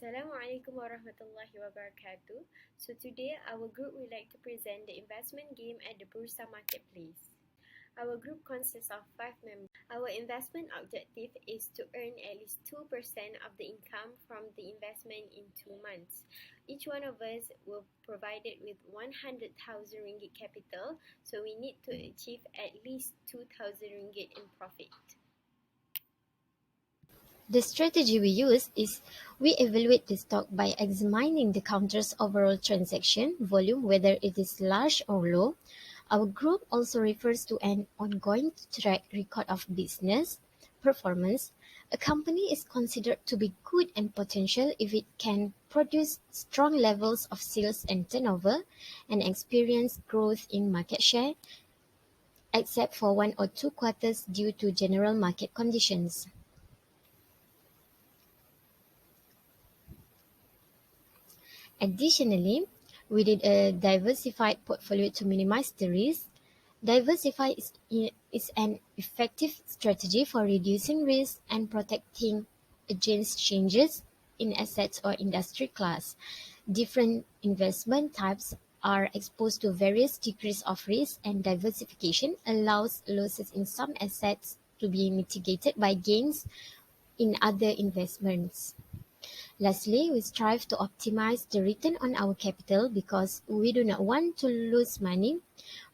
Assalamualaikum warahmatullahi wabarakatuh. So today our group would like to present the investment game at the Bursa Marketplace. Our group consists of 5 members. Our investment objective is to earn at least 2% of the income from the investment in 2 months. Each one of us will provided with 100,000 ringgit capital, so we need to achieve at least 2,000 ringgit in profit. The strategy we use is we evaluate the stock by examining the counter's overall transaction volume, whether it is large or low. Our group also refers to an ongoing track record of business performance. A company is considered to be good and potential if it can produce strong levels of sales and turnover and experience growth in market share, except for 1 or 2 quarters due to general market conditions. Additionally, we did a diversified portfolio to minimize the risk. Diversify is an effective strategy for reducing risk and protecting against changes in assets or industry class. Different investment types are exposed to various degrees of risk, and diversification allows losses in some assets to be mitigated by gains in other investments. Lastly, we strive to optimize the return on our capital because we do not want to lose money.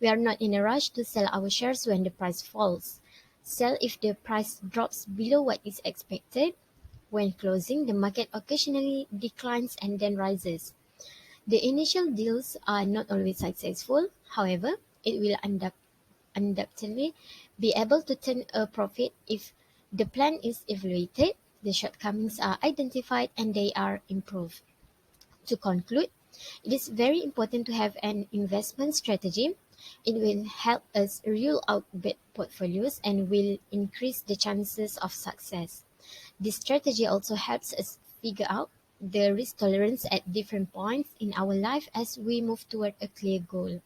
We are not in a rush to sell our shares when the price falls. Sell if the price drops below what is expected. When closing, the market occasionally declines and then rises. The initial deals are not always successful. However, it will undoubtedly be able to turn a profit if the plan is evaluated, the shortcomings are identified, and they are improved. To conclude, it is very important to have an investment strategy. It will help us rule out bad portfolios and will increase the chances of success. This strategy also helps us figure out the risk tolerance at different points in our life as we move toward a clear goal.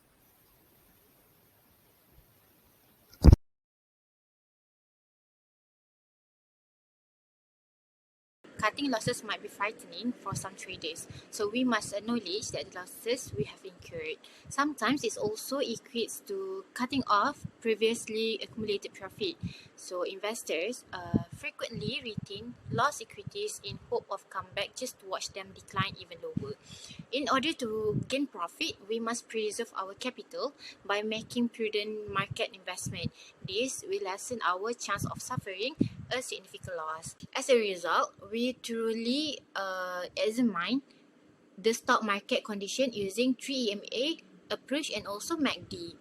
Cutting losses might be frightening for some traders, so we must acknowledge that the losses we have incurred. Sometimes it also equates to cutting off previously accumulated profit. So investors frequently retain lost equities in hope of comeback just to watch them decline even lower. In order to gain profit, we must preserve our capital by making prudent market investment. This will lessen our chance of suffering a significant loss. As a result, we truly examine the stock market condition using 3EMA approach and also MACD.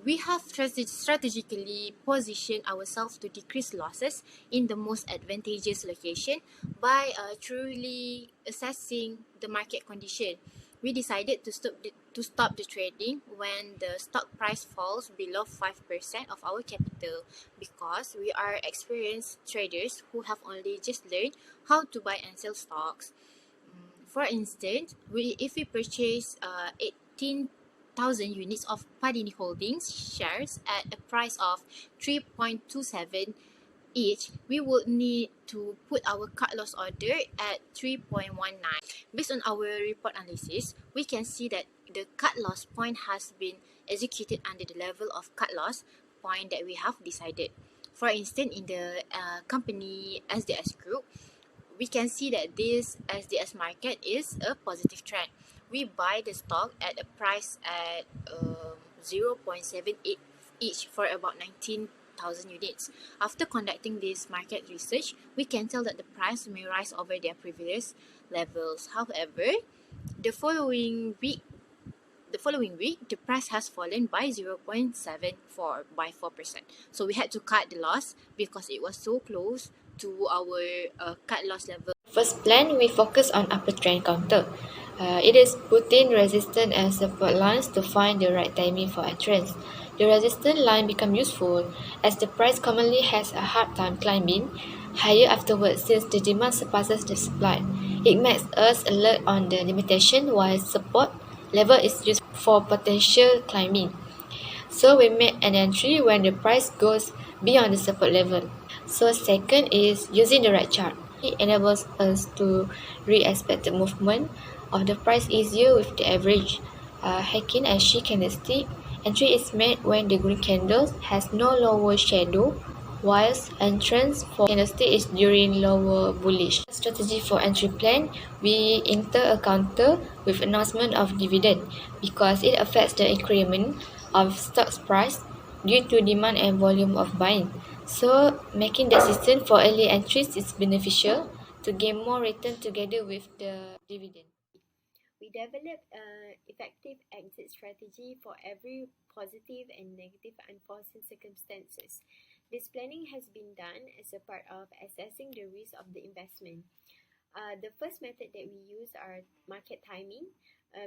We have strategically positioned ourselves to decrease losses in the most advantageous location by truly assessing the market condition. We decided to stop the trading when the stock price falls below 5% of our capital because we are experienced traders who have only just learned how to buy and sell stocks. For instance, if we purchase 18,000 units of Padini Holdings shares at a price of 3.27 each, we would need to put our cut loss order at 3.19. Based on our report analysis, we can see that the cut loss point has been executed under the level of cut loss point that we have decided. For instance, in the company SDS Group, we can see that this SDS market is a positive trend. We buy the stock at a price at 0.78 each for about 19,000 units. After conducting this market research, we can tell that the price may rise over their previous levels. However, the following week, the price has fallen by 0.74 by 4%. So we had to cut the loss because it was so close to our cut loss level. First plan, we focus on upper trend counter. It is putting resistance and support lines to find the right timing for entrance. The resistance line become useful as the price commonly has a hard time climbing higher afterwards since the demand surpasses the supply. It makes us alert on the limitation while support level is used for potential climbing. So we make an entry when the price goes beyond the support level. So second is using the right chart. enables us to read expected movement of the price easier with the average. Hacking a she candlestick, entry is made when the green candle has no lower shadow, whilst entrance for candlestick is during lower bullish. Strategy for entry plan, we enter a counter with announcement of dividend because it affects the increment of stock's price due to demand and volume of buying. So making the system for early entries is beneficial to gain more return together with the dividend. We develop an effective exit strategy for every positive and negative unforeseen circumstances. This planning has been done as a part of assessing the risk of the investment. The first method that we use are market timing.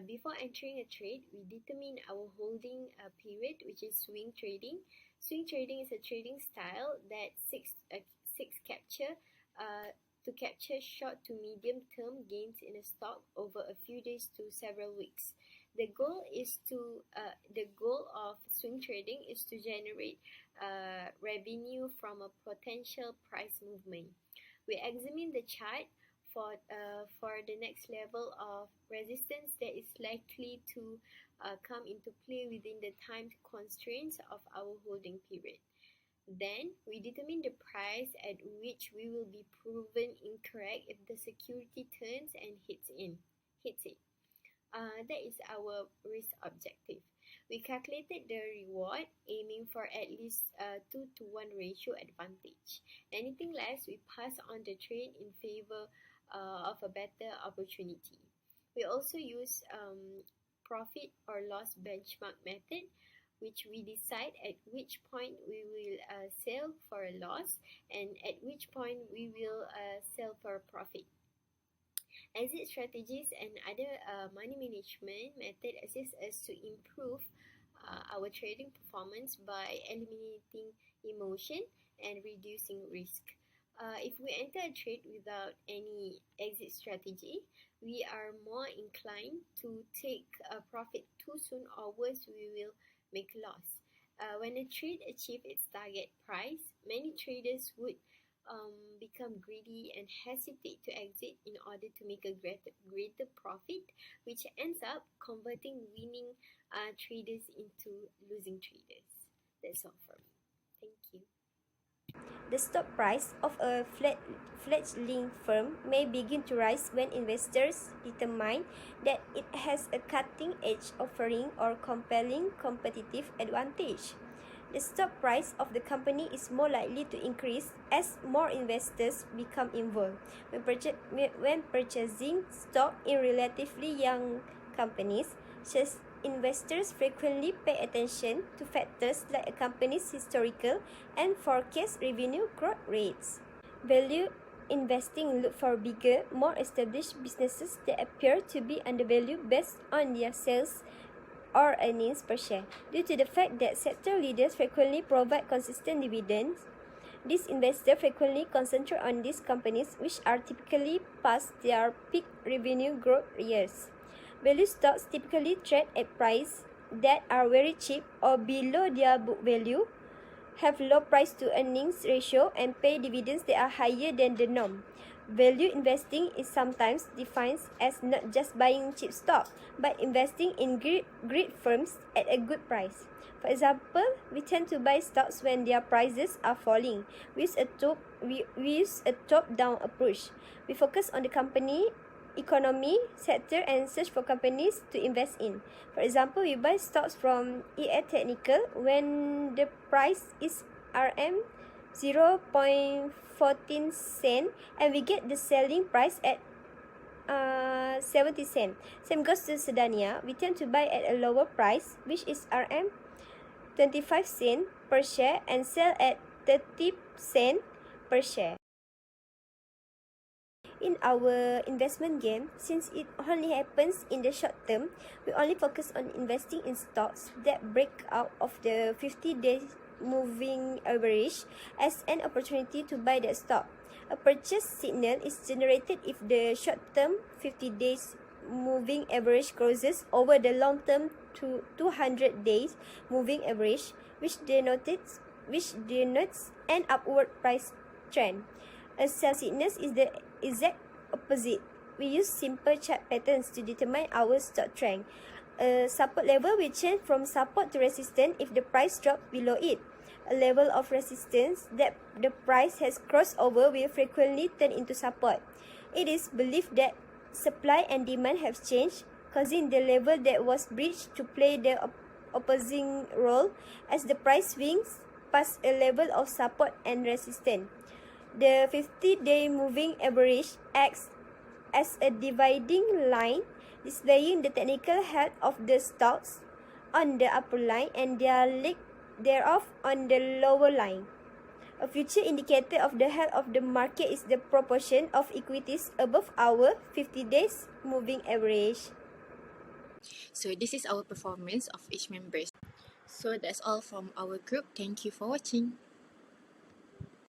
Before entering a trade, we determine our holding period, which is swing trading. Swing trading is a trading style that seeks to capture short to medium term gains in a stock over a few days to several weeks. The goal of swing trading is to generate revenue from a potential price movement. We examine the chart for the next level of resistance that is likely to come into play within the time constraints of our holding period. Then we determine the price at which we will be proven incorrect if the security turns and hits it. That is our risk objective. We calculated the reward, aiming for at least 2 to 1 ratio advantage. Anything less, we pass on the trade in favor of a better opportunity. We also use profit or loss benchmark method, which we decide at which point we will sell for a loss and at which point we will sell for a profit. Exit strategies and other money management method assist us to improve our trading performance by eliminating emotion and reducing risk. If we enter a trade without any exit strategy, we are more inclined to take a profit too soon, or worse, we will make loss. When a trade achieves its target price, many traders would become greedy and hesitate to exit in order to make a greater profit, which ends up converting winning traders into losing traders. That's all from me. Thank you. The stock price of a fledgling firm may begin to rise when investors determine that it has a cutting-edge offering or compelling competitive advantage. The stock price of the company is more likely to increase as more investors become involved. When purchasing stock in relatively young companies, such investors frequently pay attention to factors like a company's historical and forecast revenue growth rates. Value investing look for bigger, more established businesses that appear to be undervalued based on their sales or earnings per share. Due to the fact that sector leaders frequently provide consistent dividends, these investors frequently concentrate on these companies, which are typically past their peak revenue growth years. Value stocks typically trade at prices that are very cheap or below their book value, have low price to earnings ratio, and pay dividends that are higher than the norm. Value investing is sometimes defined as not just buying cheap stock, but investing in great firms at a good price. For example, we tend to buy stocks when their prices are falling. We use a top-down approach. We focus on the company, economy, sector, and search for companies to invest in. For example, we buy stocks from EA Technical when the price is RM 0.14 cent and we get the selling price at 70 cent. Same goes to Sedania. We tend to buy at a lower price, which is RM 25 cent per share, and sell at 30 cent per share. In our investment game, since it only happens in the short term, we only focus on investing in stocks that break out of the 50-day moving average as an opportunity to buy that stock. A purchase signal is generated if the short-term 50 days moving average crosses over the long-term 200 days moving average, which denotes an upward price trend. A sell signal is the exact opposite. We use simple chart patterns to determine our stock trend. A support level will change from support to resistance if the price drops below it. A level of resistance that the price has crossed over will frequently turn into support. It is believed that supply and demand have changed, causing the level that was breached to play the opposing role as the price swings past a level of support and resistance. The 50-day moving average acts as a dividing line, displaying the technical health of the stocks on the upper line and their leg thereof on the lower line. A future indicator of the health of the market is the proportion of equities above our 50 days moving average. So this is our performance of each member. So that's all from our group. Thank you for watching.